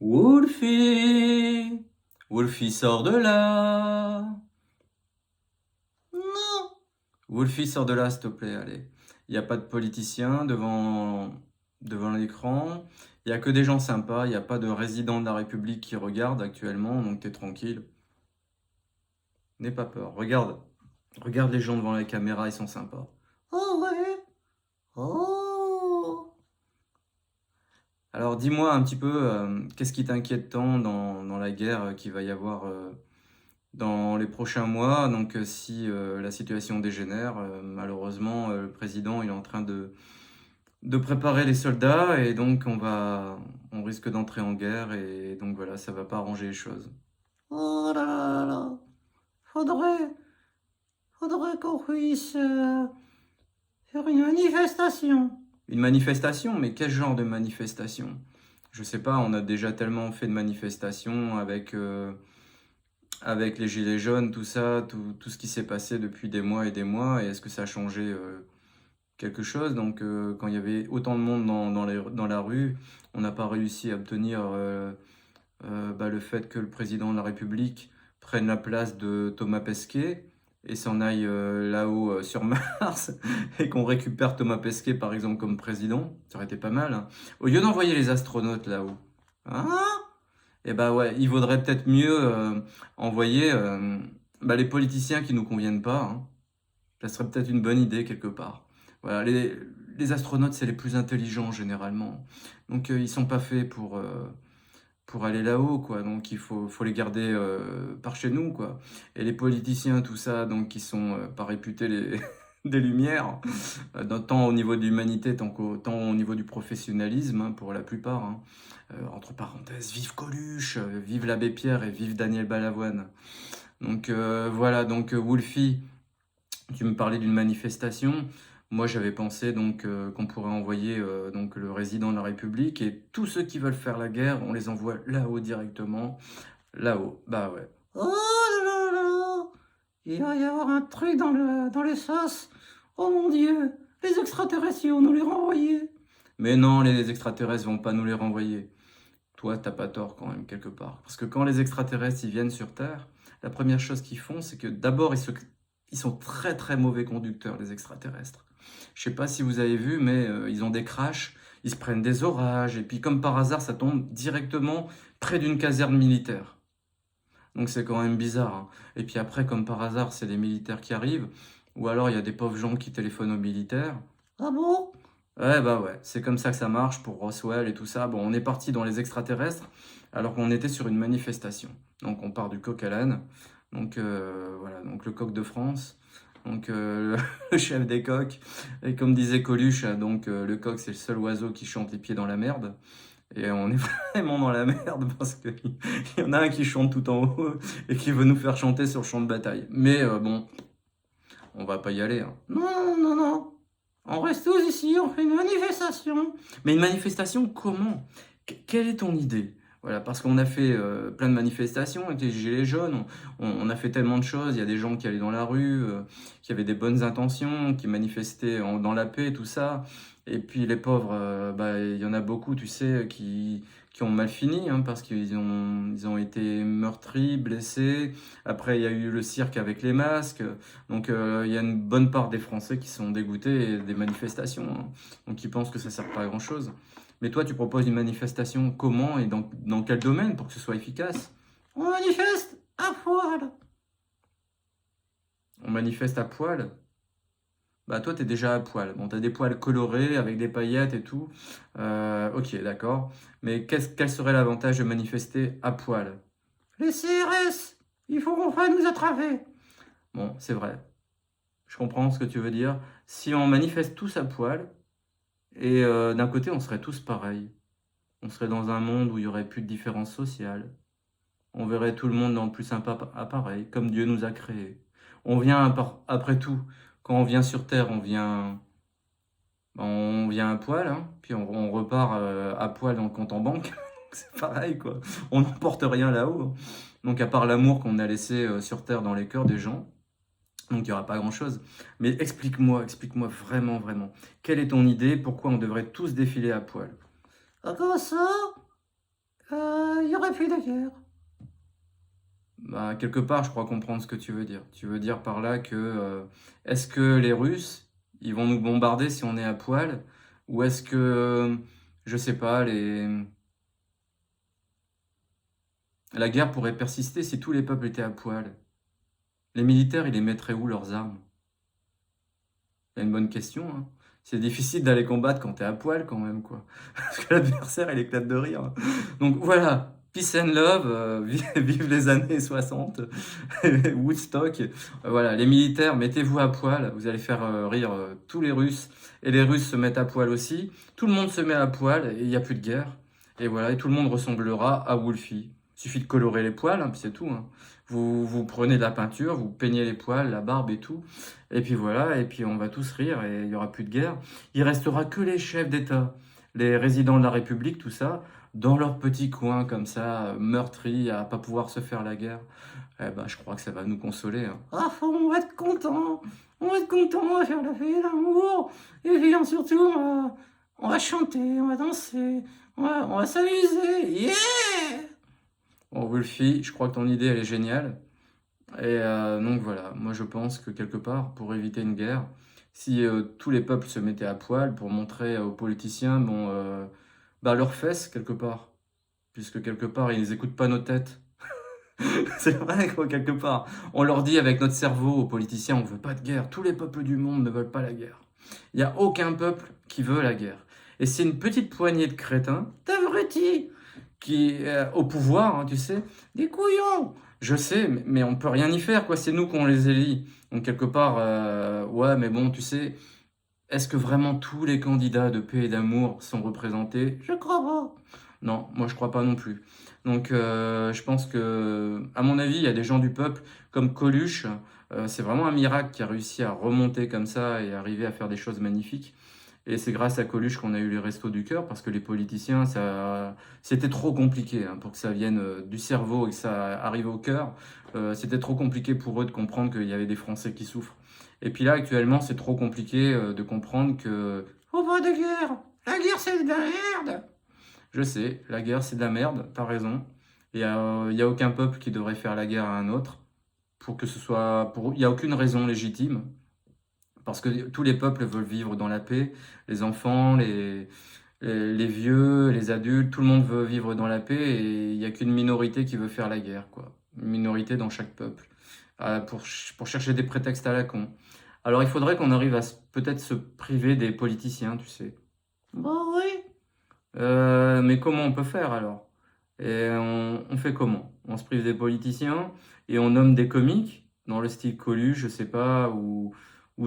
Wolfie, Wolfie, sors de là. Non. Wolfie, sors de là, s'il te plaît, allez. Il n'y a pas de politiciens devant l'écran. Il n'y a que des gens sympas. Il n'y a pas de résident de la République qui regarde actuellement, donc t'es tranquille. N'aie pas peur. Regarde les gens devant la caméra, ils sont sympas. Oh ouais. Oh. Alors dis-moi un petit peu, qu'est-ce qui t'inquiète tant dans la guerre qu'il va y avoir dans les prochains mois? Donc si la situation dégénère, malheureusement, le président il est en train de préparer les soldats et donc on risque d'entrer en guerre et donc voilà, ça va pas arranger les choses. Oh là là là là. Faudrait, faudrait qu'on puisse faire une manifestation. Une manifestation, mais quel genre de manifestation? Je sais pas, on a déjà tellement fait de manifestations avec les gilets jaunes, tout ça, tout ce qui s'est passé depuis des mois et des mois, et est-ce que ça a changé quelque chose? Donc, quand il y avait autant de monde dans la rue, on n'a pas réussi à obtenir le fait que le président de la République prenne la place de Thomas Pesquet et s'en aille là-haut sur Mars et qu'on récupère Thomas Pesquet par exemple comme président, ça aurait été pas mal, hein. Au lieu d'envoyer les astronautes là-haut, hein, Hein? et bah ouais, il vaudrait peut-être mieux envoyer les politiciens qui nous conviennent pas, hein. Ça serait peut-être une bonne idée quelque part. Voilà, les astronautes, c'est les plus intelligents généralement. Donc ils sont pas faits pour aller là-haut, quoi. Donc faut les garder par chez nous, quoi. Et les politiciens, tout ça, donc qui sont pas réputés des lumières, tant au niveau de l'humanité, tant au niveau du professionnalisme, hein, pour la plupart, hein. Entre parenthèses, vive Coluche, vive l'abbé Pierre et vive Daniel Balavoine. Donc voilà, donc Wolfie, tu me parlais d'une manifestation. Moi, j'avais pensé donc qu'on pourrait envoyer donc le résident de la République et tous ceux qui veulent faire la guerre, on les envoie là-haut directement. Là-haut, bah ouais. Oh là là là. Il va y avoir un truc dans les sauces. Oh mon Dieu. Les extraterrestres, ils vont nous les renvoyer. Mais non, les extraterrestres vont pas nous les renvoyer. Toi, t'as pas tort quand même, quelque part. Parce que quand les extraterrestres ils viennent sur Terre, la première chose qu'ils font, c'est que d'abord, ils sont très très mauvais conducteurs, les extraterrestres. Je sais pas si vous avez vu, mais ils ont des crashs, ils se prennent des orages, et puis comme par hasard, ça tombe directement près d'une caserne militaire. Donc c'est quand même bizarre, hein. Et puis après, comme par hasard, c'est les militaires qui arrivent, ou alors il y a des pauvres gens qui téléphonent aux militaires. Ah bon? Ouais, bah ouais, c'est comme ça que ça marche pour Roswell et tout ça. Bon, on est parti dans les extraterrestres alors qu'on était sur une manifestation. Donc on part du coq à l'âne. Donc voilà, donc le coq de France. Donc le chef des coqs. Et comme disait Coluche, donc le coq c'est le seul oiseau qui chante les pieds dans la merde. Et on est vraiment dans la merde parce qu'il y en a un qui chante tout en haut et qui veut nous faire chanter sur le champ de bataille. Mais bon, on va pas y aller, hein. Non, non, non, non. On reste tous ici, on fait une manifestation. Mais une manifestation, comment? Quelle est ton idée? Voilà, parce qu'on a fait plein de manifestations avec les Gilets jaunes, on a fait tellement de choses, il y a des gens qui allaient dans la rue, qui avaient des bonnes intentions, qui manifestaient dans la paix, tout ça. Et puis les pauvres, il y en a beaucoup, tu sais, qui ont mal fini, hein, parce ils ont été meurtris, blessés. Après, il y a eu le cirque avec les masques. Donc, il y a une bonne part des Français qui sont dégoûtés des manifestations, hein. Donc ils pensent que ça sert pas à grand-chose. Mais toi, tu proposes une manifestation comment et dans quel domaine pour que ce soit efficace? On manifeste à poil. On manifeste à poil? Bah toi, t'es déjà à poil. Bon, t'as des poils colorés avec des paillettes et tout. Ok, d'accord. Mais quel serait l'avantage de manifester à poil? Les CRS, il faut qu'on fasse nous attraper. Bon, c'est vrai. Je comprends ce que tu veux dire. Si on manifeste tous à poil, et d'un côté, on serait tous pareils. On serait dans un monde où il y aurait plus de différence sociale. On verrait tout le monde dans le plus sympa appareil, comme Dieu nous a créés. On vient, après tout, quand on vient sur Terre, on vient à poil, hein, puis on repart à poil dans le compte en banque. C'est pareil, quoi. On n'emporte rien là-haut, hein. Donc, à part l'amour qu'on a laissé sur Terre dans les cœurs des gens, donc il n'y aura pas grand-chose. Mais explique-moi vraiment, vraiment. Quelle est ton idée? Pourquoi on devrait tous défiler à poil? Comme ça, il y aurait plus de guerre. Bah, quelque part, je crois comprendre ce que tu veux dire. Tu veux dire par là que, est-ce que les Russes, ils vont nous bombarder si on est à poil? Ou est-ce que, je sais pas, la guerre pourrait persister si tous les peuples étaient à poil? Les militaires, ils les mettraient où leurs armes? C'est une bonne question, hein. C'est difficile d'aller combattre quand t'es à poil quand même, quoi. Parce que l'adversaire, il éclate de rire. Donc voilà, peace and love, vive les années 60, Woodstock. Voilà, les militaires, mettez-vous à poil, vous allez faire rire tous les Russes. Et les Russes se mettent à poil aussi. Tout le monde se met à poil et il n'y a plus de guerre. Et voilà, et tout le monde ressemblera à Wolfie. Il suffit de colorer les poils, hein, puis c'est tout, hein. Vous prenez de la peinture, vous peignez les poils, la barbe et tout. Et puis voilà, et puis on va tous rire et il n'y aura plus de guerre. Il restera que les chefs d'État, les résidents de la République, tout ça, dans leur petit coin comme ça, meurtris, à pas pouvoir se faire la guerre. Eh ben, je crois que ça va nous consoler, hein. Ah, on va être content. On va être content, on va faire la fête, l'amour. Et puis surtout, on va chanter, on va danser, on va s'amuser. Yeah! Bon, Wolfie, je crois que ton idée, elle est géniale. Et donc voilà, moi je pense que quelque part, pour éviter une guerre, si tous les peuples se mettaient à poil pour montrer aux politiciens, bon, bah, leurs fesses, quelque part, puisque quelque part, ils n'écoutent pas nos têtes. C'est vrai, quoi, quelque part. On leur dit avec notre cerveau aux politiciens, on veut pas de guerre. Tous les peuples du monde ne veulent pas la guerre. Il n'y a aucun peuple qui veut la guerre. Et c'est une petite poignée de crétins T'abrutis, qui est au pouvoir, hein, tu sais. des couillons. Je sais, mais on peut rien y faire, quoi. C'est nous qu'on les élit. Donc quelque part, ouais, mais bon, tu sais, est-ce que vraiment tous les candidats de paix et d'amour sont représentés? Je crois pas. Non, moi je crois pas non plus. Donc je pense que, à mon avis, il y a des gens du peuple comme Coluche. C'est vraiment un miracle qui a réussi à remonter comme ça et arriver à faire des choses magnifiques. Et c'est grâce à Coluche qu'on a eu les Restos du Cœur, parce que les politiciens, c'était trop compliqué hein, pour que ça vienne du cerveau et que ça arrive au cœur. C'était trop compliqué pour eux de comprendre qu'il y avait des Français qui souffrent. Et puis là, actuellement, c'est trop compliqué de comprendre que, Faut pas de guerre. La guerre, c'est de la merde. je sais, la guerre, c'est de la merde, t'as raison. Il y a aucun peuple qui devrait faire la guerre à un autre, pour que ce soit, il n'y a aucune raison légitime. Parce que tous les peuples veulent vivre dans la paix, les enfants, les vieux, les adultes, tout le monde veut vivre dans la paix et il n'y a qu'une minorité qui veut faire la guerre, quoi. Une minorité dans chaque peuple, pour chercher des prétextes à la con. Alors il faudrait qu'on arrive à peut-être se priver des politiciens, tu sais. Bah oui. Mais comment on peut faire alors? Et on fait comment? On se prive des politiciens et on nomme des comiques dans le style Coluche, je sais pas, ou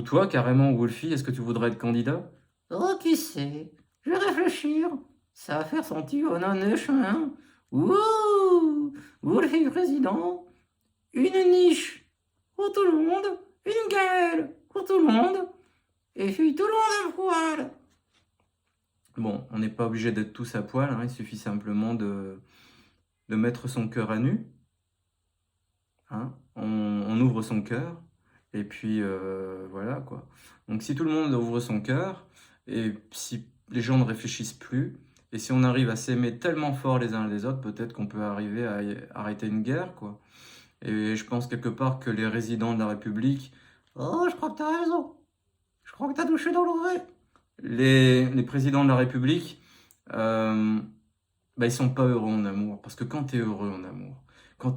toi carrément, Wolfie, est-ce que tu voudrais être candidat? Oh, qui sait? Je vais réfléchir. Ça va faire son petit onaneche, hein? Ouh! Vous le président? Une niche pour tout le monde, une gueule pour tout le monde, et puis tout le monde à poil. Bon, on n'est pas obligé d'être tous à poil, hein, il suffit simplement de mettre son cœur à nu, hein. On ouvre son cœur, et puis voilà quoi. Donc si tout le monde ouvre son cœur, et si les gens ne réfléchissent plus, et si on arrive à s'aimer tellement fort les uns les autres, peut-être qu'on peut arriver à arrêter une guerre, quoi. Et je pense quelque part que les résidents de la République, Oh, je crois que t'as raison. Je crois que t'as touché dans l'oreille. les présidents de la République, bah, ils sont pas heureux en amour. Parce que quand tu es heureux en amour, quand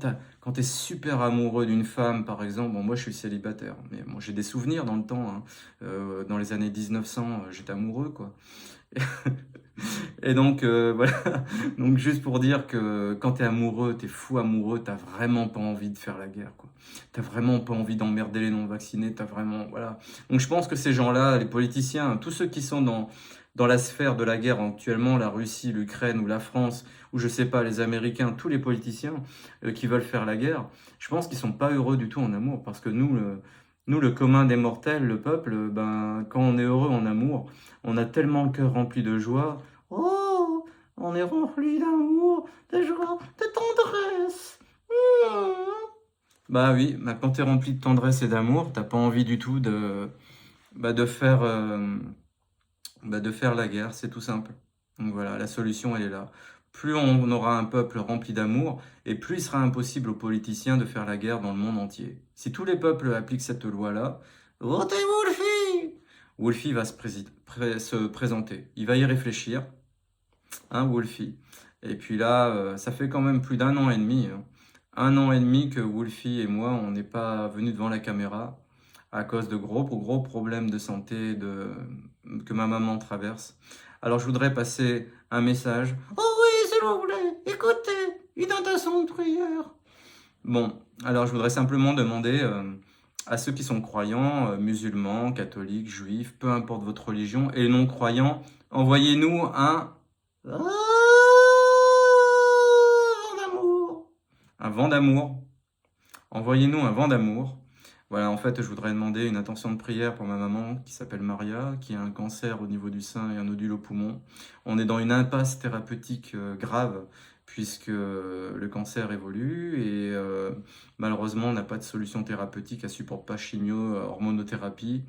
tu es super amoureux d'une femme, par exemple, bon, moi je suis célibataire, mais moi j'ai des souvenirs dans le temps, hein. Dans les années 1900, j'étais amoureux, quoi. Et donc, voilà. Donc, juste pour dire que quand t'es amoureux, t'es fou amoureux, t'as vraiment pas envie de faire la guerre, quoi. T'as vraiment pas envie d'emmerder les non-vaccinés, t'as vraiment, voilà. Donc, je pense que ces gens-là, les politiciens, tous ceux qui sont dans la sphère de la guerre actuellement, la Russie, l'Ukraine ou la France, ou je sais pas, les Américains, tous les politiciens qui veulent faire la guerre, je pense qu'ils sont pas heureux du tout en amour, parce que nous, le commun des mortels, le peuple, ben, quand on est heureux en amour, on a tellement le cœur rempli de joie. Oh, on est rempli d'amour, de joie, de tendresse. Bah oui, bah, quand t'es rempli de tendresse et d'amour, t'as pas envie du tout bah, de faire la guerre, c'est tout simple. Donc voilà, la solution, elle est là. plus on aura un peuple rempli d'amour, et plus il sera impossible aux politiciens de faire la guerre dans le monde entier. Si tous les peuples appliquent cette loi-là, votez Wolfie! Wolfie va se présenter. Il va y réfléchir, hein, Wolfie. Et puis là, ça fait quand même plus d'un an et demi, hein. Un an et demi que Wolfie et moi, on n'est pas venus devant la caméra à cause de gros problèmes de santé que ma maman traverse. Alors je voudrais passer un message. Oh oui, s'il vous plaît, écoutez, une intention de prière. Bon, alors je voudrais simplement demander à ceux qui sont croyants, musulmans, catholiques, juifs, peu importe votre religion, et les non-croyants, envoyez-nous D'amour. un vent d'amour. Envoyez-nous un vent d'amour. Voilà, en fait, je voudrais demander une intention de prière pour ma maman qui s'appelle Maria, qui a un cancer au niveau du sein et un nodule au poumon. On est dans une impasse thérapeutique grave puisque le cancer évolue et malheureusement, on n'a pas de solution thérapeutique, elle supporte pas chimio, hormonothérapie.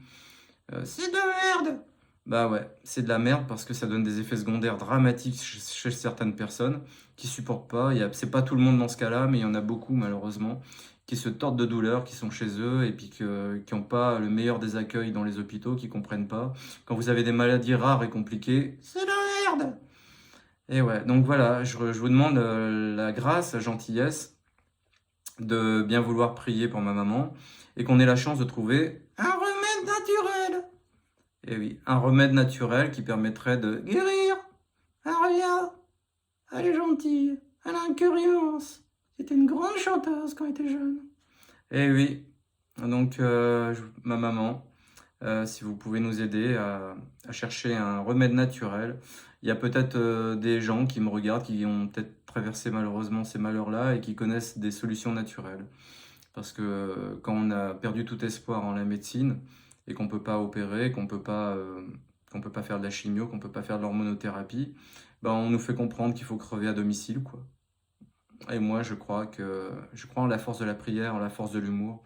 C'est de merde. Bah ouais, c'est de la merde parce que ça donne des effets secondaires dramatiques chez certaines personnes qui supportent pas. C'est pas tout le monde dans ce cas-là, mais il y en a beaucoup malheureusement qui se tordent de douleur, qui sont chez eux et puis qui n'ont pas le meilleur des accueils dans les hôpitaux, qui comprennent pas. Quand vous avez des maladies rares et compliquées, C'est de merde. et ouais, donc voilà, je vous demande la grâce, la gentillesse de bien vouloir prier pour ma maman et qu'on ait la chance de trouver, Un remède naturel. eh oui, un remède naturel qui permettrait de Guérir. Aria. Elle est gentille. Elle a un cœur immense. C'était une grande chanteuse quand elle était jeune. Eh oui, donc ma maman, si vous pouvez nous aider à chercher un remède naturel. Il y a peut-être des gens qui me regardent, qui ont peut-être traversé malheureusement ces malheurs-là et qui connaissent des solutions naturelles. Parce que quand on a perdu tout espoir en la médecine et qu'on peut pas opérer, qu'on peut pas faire de la chimio, qu'on peut pas faire de l'hormonothérapie, ben on nous fait comprendre qu'il faut crever à domicile, quoi. Et moi, je crois en la force de la prière, en la force de l'humour.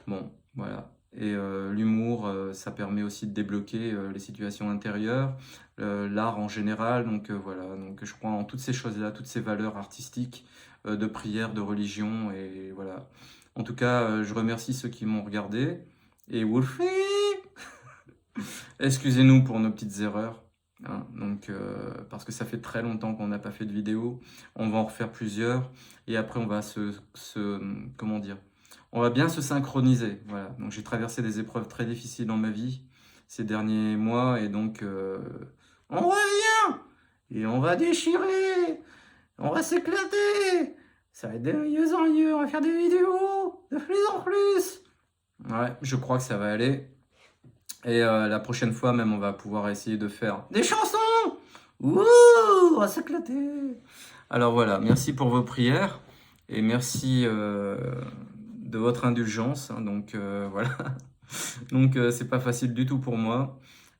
Bon, voilà. Et l'humour, ça permet aussi de débloquer les situations intérieures, l'art en général. Donc voilà. Donc je crois en toutes ces choses-là, toutes ces valeurs artistiques, de prière, de religion. Et voilà. En tout cas, je remercie ceux qui m'ont regardé. Et Wolfie, excusez-nous pour nos petites erreurs, hein. Donc, parce que ça fait très longtemps qu'on n'a pas fait de vidéo. On va en refaire plusieurs. Et après, on va comment dire? On va bien se synchroniser. Voilà. Donc, j'ai traversé des épreuves très difficiles dans ma vie ces derniers mois. Et donc, On revient. Et on va déchirer. On va s'éclater. Ça va être de mieux en mieux. On va faire des vidéos de plus en plus. ouais, je crois que ça va aller. Et la prochaine fois, même, on va pouvoir essayer de faire. Des chansons. Ouh, on va s'éclater. Alors voilà, merci pour vos prières et merci de votre indulgence, hein. Donc voilà. Donc c'est pas facile du tout pour moi.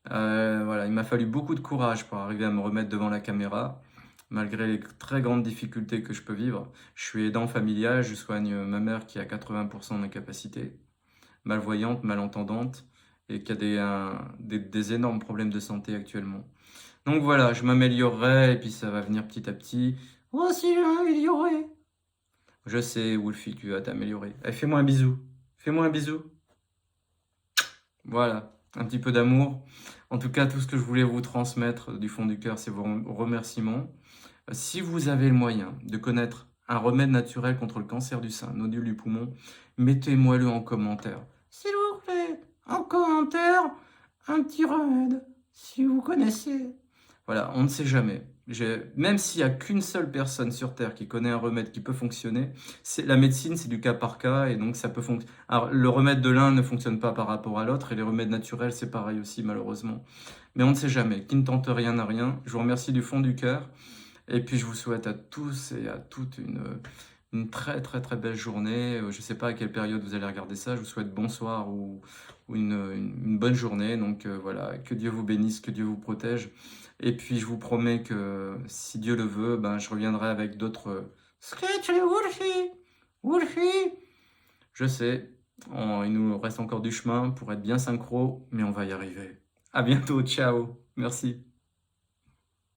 Voilà, il m'a fallu beaucoup de courage pour arriver à me remettre devant la caméra, malgré les très grandes difficultés que je peux vivre. Je suis aidant familial, je soigne ma mère qui a 80% d'incapacité, malvoyante, malentendante et qui a des énormes problèmes de santé actuellement. Donc voilà, je m'améliorerai et puis ça va venir petit à petit. Moi aussi, je vais m'améliorer. Je sais, Wolfie, tu vas t'améliorer. Eh, fais-moi un bisou. Fais-moi un bisou. Voilà, un petit peu d'amour. En tout cas, tout ce que je voulais vous transmettre du fond du cœur, c'est vos remerciements. Si vous avez le moyen de connaître un remède naturel contre le cancer du sein, nodule du poumon, mettez-moi-le en commentaire. S'il vous plaît, en commentaire, un petit remède, si vous connaissez. Voilà, on ne sait jamais. Même s'il n'y a qu'une seule personne sur Terre qui connaît un remède qui peut fonctionner, la médecine, c'est du cas par cas, et donc ça peut fonctionner. Alors, le remède de l'un ne fonctionne pas par rapport à l'autre, et les remèdes naturels, c'est pareil aussi, malheureusement. Mais on ne sait jamais. Qui ne tente rien n'a rien. Je vous remercie du fond du cœur, et puis je vous souhaite à tous et à toutes une très très très belle journée. Je ne sais pas à quelle période vous allez regarder ça. Je vous souhaite bonsoir ou une bonne journée. Donc voilà, que Dieu vous bénisse, que Dieu vous protège. Et puis je vous promets que si Dieu le veut, ben, je reviendrai avec d'autres Sketch et Wolfie. Wolfie. Je sais, il nous reste encore du chemin pour être bien synchro, mais on va y arriver. À bientôt, ciao, merci.